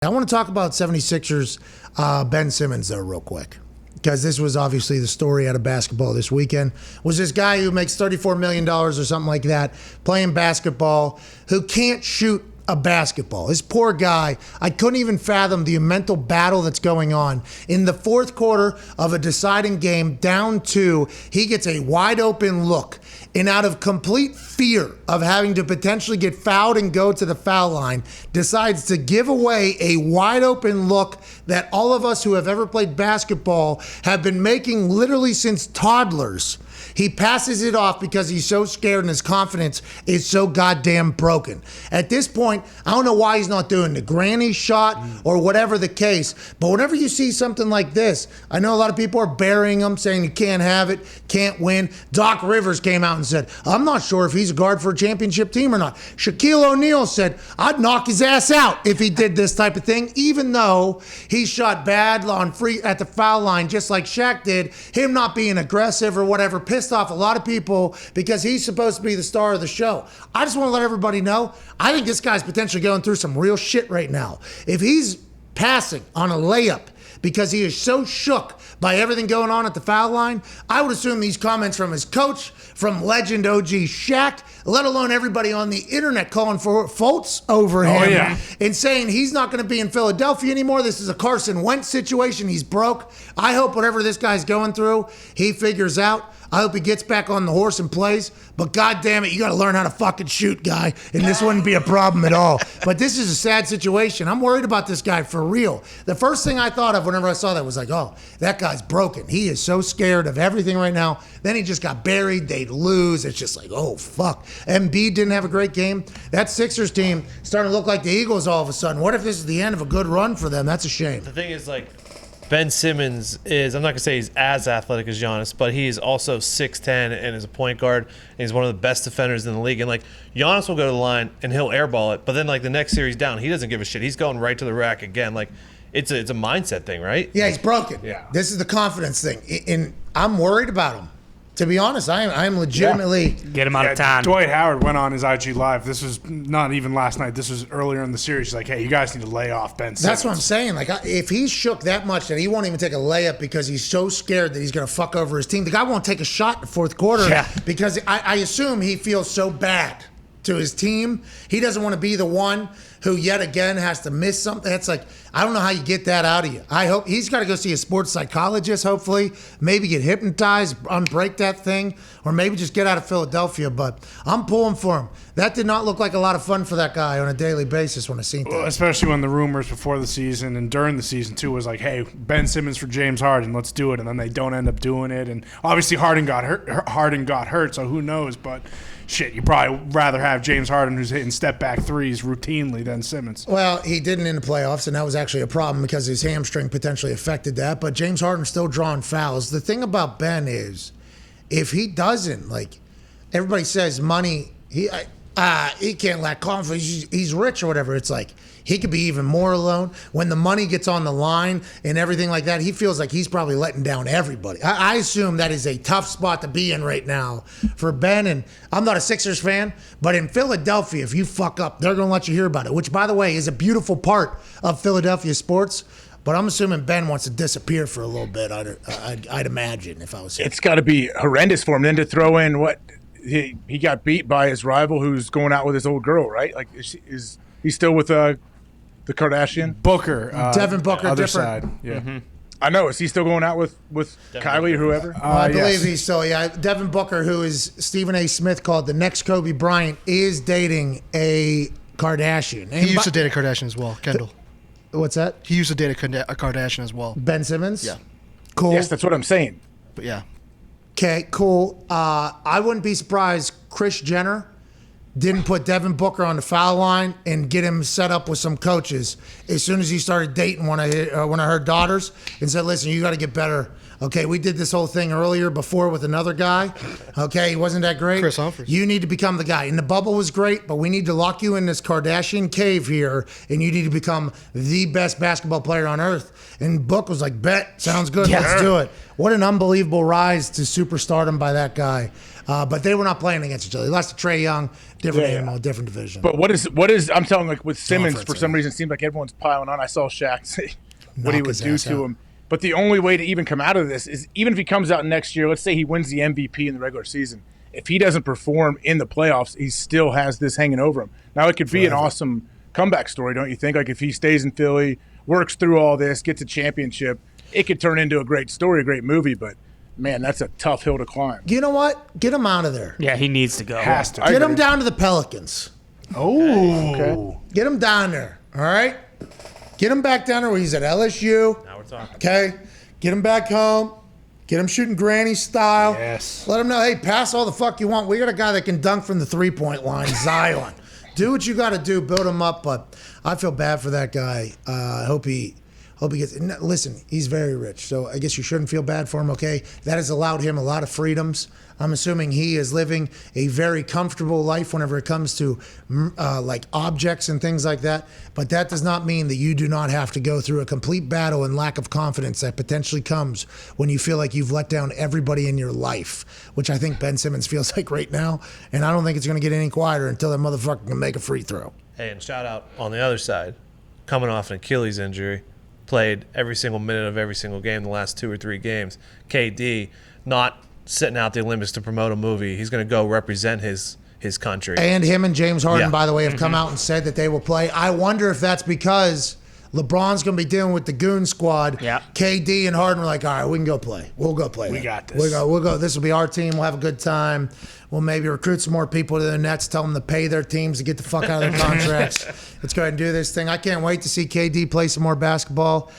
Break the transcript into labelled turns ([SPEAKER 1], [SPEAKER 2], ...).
[SPEAKER 1] I want to talk about 76ers Ben Simmons, though, real quick, because this was obviously the story out of basketball this weekend. Was this guy who makes $34 million or something like that playing basketball who can't shoot a basketball. This poor guy, I couldn't even fathom the mental battle that's going on. In the fourth quarter of a deciding game, down 2, he gets a wide open look. And out of complete fear of having to potentially get fouled and go to the foul line, decides to give away a wide open look that all of us who have ever played basketball have been making literally since toddlers. He passes it off because he's so scared and his confidence is so goddamn broken. At this point, I don't know why he's not doing the granny shot or whatever the case, but whenever you see something like this, I know a lot of people are burying him, saying you can't have it, can't win. Doc Rivers came out and said, I'm not sure if he's a guard for a championship team or not. Shaquille O'Neal said, I'd knock his ass out if he did this type of thing, even though he shot bad on free at the foul line, just like Shaq did, him not being aggressive or whatever, pissed off a lot of people because he's supposed to be the star of the show. I just want to let everybody know, I think this guy's potentially going through some real shit right now. If he's passing on a layup because he is so shook by everything going on at the foul line, I would assume these comments from his coach, from legend OG Shaq, let alone everybody on the internet calling for faults over him and saying he's not going to be in Philadelphia anymore. This is a Carson Wentz situation. He's broke. I hope whatever this guy's going through, he figures out. I hope he gets back on the horse and plays. But God damn it, you got to learn how to fucking shoot, guy. And this wouldn't be a problem at all. But this is a sad situation. I'm worried about this guy for real. The first thing I thought of whenever I saw that was like, oh, that guy's broken. He is so scared of everything right now. Then he just got buried. They'd lose. It's just like, oh, fuck. Embiid didn't have a great game. That Sixers team starting to look like the Eagles all of a sudden. What if this is the end of a good run for them? That's a shame.
[SPEAKER 2] The thing is, like, Ben Simmons is, I'm not going to say he's as athletic as Giannis, but he is also 6'10 and is a point guard, and he's one of the best defenders in the league. And, like, Giannis will go to the line and he'll airball it, but then, like, the next series down, he doesn't give a shit. He's going right to the rack again. Like, it's a mindset thing, right?
[SPEAKER 1] Yeah, he's broken.
[SPEAKER 3] Yeah.
[SPEAKER 1] This is the confidence thing. And I'm worried about him. To be honest, I'm legitimately...
[SPEAKER 4] Get him out of town.
[SPEAKER 3] Dwight Howard went on his IG Live. This was not even last night. This was earlier in the series. He's like, hey, you guys need to lay off Ben Simmons.
[SPEAKER 1] That's what I'm saying. Like, if he's shook that much that he won't even take a layup because he's so scared that he's going to fuck over his team, the guy won't take a shot in the fourth quarter because I assume he feels so bad to his team. He doesn't want to be the one who yet again has to miss something. It's like, I don't know how you get that out of you. I hope he's got to go see a sports psychologist, hopefully, maybe get hypnotized, unbreak that thing, or maybe just get out of Philadelphia. But I'm pulling for him. That did not look like a lot of fun for that guy on a daily basis when I seen that.
[SPEAKER 3] Well, especially when the rumors before the season and during the season, too, was like, hey, Ben Simmons for James Harden, let's do it. And then they don't end up doing it. And obviously Harden got hurt, so who knows. But shit, you probably rather have James Harden, who's hitting step-back threes routinely, than Simmons.
[SPEAKER 1] Well, he didn't in the playoffs, and that was actually a problem because his hamstring potentially affected that. But James Harden's still drawing fouls. The thing about Ben is, if he doesn't, like, everybody says money, he can't lack confidence. He's rich or whatever. It's like, he could be even more alone. When the money gets on the line and everything like that, he feels like he's probably letting down everybody. I assume that is a tough spot to be in right now for Ben. And I'm not a Sixers fan, but in Philadelphia, if you fuck up, they're going to let you hear about it, which, by the way, is a beautiful part of Philadelphia sports. But I'm assuming Ben wants to disappear for a little bit, I'd imagine, if I was him.
[SPEAKER 5] It's got to be horrendous for him. Then to throw in what he got beat by his rival who's going out with his old girl, right? Like, is he still with the Kardashian?
[SPEAKER 3] Booker.
[SPEAKER 1] Devin Booker,
[SPEAKER 3] other
[SPEAKER 1] different.
[SPEAKER 3] side. Yeah.
[SPEAKER 5] Mm-hmm. I know. Is he still going out with Kylie or whoever?
[SPEAKER 1] I believe he's still, yeah. Devin Booker, who is Stephen A. Smith called the next Kobe Bryant, is dating a Kardashian. And
[SPEAKER 6] He used to date a Kardashian as well, Kendall.
[SPEAKER 1] What's that?
[SPEAKER 6] He used to date a Kardashian as well.
[SPEAKER 1] Ben Simmons?
[SPEAKER 6] Yeah.
[SPEAKER 1] Cool.
[SPEAKER 5] Yes, that's what I'm saying.
[SPEAKER 6] But yeah.
[SPEAKER 1] Okay, cool. I wouldn't be surprised Kris Jenner didn't put Devin Booker on the foul line and get him set up with some coaches as soon as he started dating one of her daughters and said, listen, you got to get better. Okay, we did this whole thing earlier before with another guy. Okay, he wasn't that great.
[SPEAKER 6] Chris Humphries.
[SPEAKER 1] You need to become the guy. And the bubble was great, but we need to lock you in this Kardashian cave here, and you need to become the best basketball player on earth. And Book was like, bet, sounds good, let's do it. What an unbelievable rise to superstardom by that guy. But they were not playing against each other. They lost to Trae Young, different
[SPEAKER 5] Yeah.
[SPEAKER 1] animal, different division.
[SPEAKER 5] But what is I'm telling like with Simmons
[SPEAKER 1] for
[SPEAKER 5] for some reason it seems like everyone's piling on. I saw Shaq say what he
[SPEAKER 1] Knock
[SPEAKER 5] would
[SPEAKER 1] his
[SPEAKER 5] do
[SPEAKER 1] ass
[SPEAKER 5] to
[SPEAKER 1] out.
[SPEAKER 5] him. But the only way to even come out of this is even if he comes out next year, let's say he wins the MVP in the regular season. If he doesn't perform in the playoffs, he still has this hanging over him. Now it could be an awesome comeback story, don't you think? Like if he stays in Philly, works through all this, gets a championship, it could turn into a great story, a great movie. But man, that's a tough hill to climb.
[SPEAKER 1] You know what? Get him out of there.
[SPEAKER 4] Yeah, he needs to go.
[SPEAKER 3] Has to.
[SPEAKER 1] Get him down to the Pelicans.
[SPEAKER 3] Oh.
[SPEAKER 1] Get him down there. All right? Get him back down there where he's at LSU.
[SPEAKER 2] Now we're talking.
[SPEAKER 1] Okay? Get him back home. Get him shooting granny style.
[SPEAKER 3] Yes.
[SPEAKER 1] Let him know, hey, pass all the fuck you want. We got a guy that can dunk from the three-point line, Zion. Do what you got to do. Build him up. But I feel bad for that guy. I hope he gets. Listen, he's very rich, so I guess you shouldn't feel bad for him. Okay, that has allowed him a lot of freedoms. I'm assuming he is living a very comfortable life whenever it comes to like objects and things like that. But that does not mean that you do not have to go through a complete battle and lack of confidence that potentially comes when you feel like you've let down everybody in your life, which I think Ben Simmons feels like right now. And I don't think it's going to get any quieter until that motherfucker can make a free throw.
[SPEAKER 2] Hey, and shout out on the other side, coming off an Achilles injury, played every single minute of every single game the last 2 or 3 games. KD, not sitting out the Olympics to promote a movie. He's going to go represent his country.
[SPEAKER 1] And him and James Harden,
[SPEAKER 2] Yeah.
[SPEAKER 1] by the way, have come out and said that they will play. I wonder if that's because LeBron's going to be dealing with the goon squad.
[SPEAKER 4] Yeah.
[SPEAKER 1] KD and Harden were like, all right, we can go play. We'll go play.
[SPEAKER 3] We
[SPEAKER 1] then.
[SPEAKER 3] got this.
[SPEAKER 1] We'll go. This will be our team. We'll have a good time. We'll maybe recruit some more people to the Nets, tell them to pay their teams to get the fuck out of their contracts. Let's go ahead and do this thing. I can't wait to see KD play some more basketball.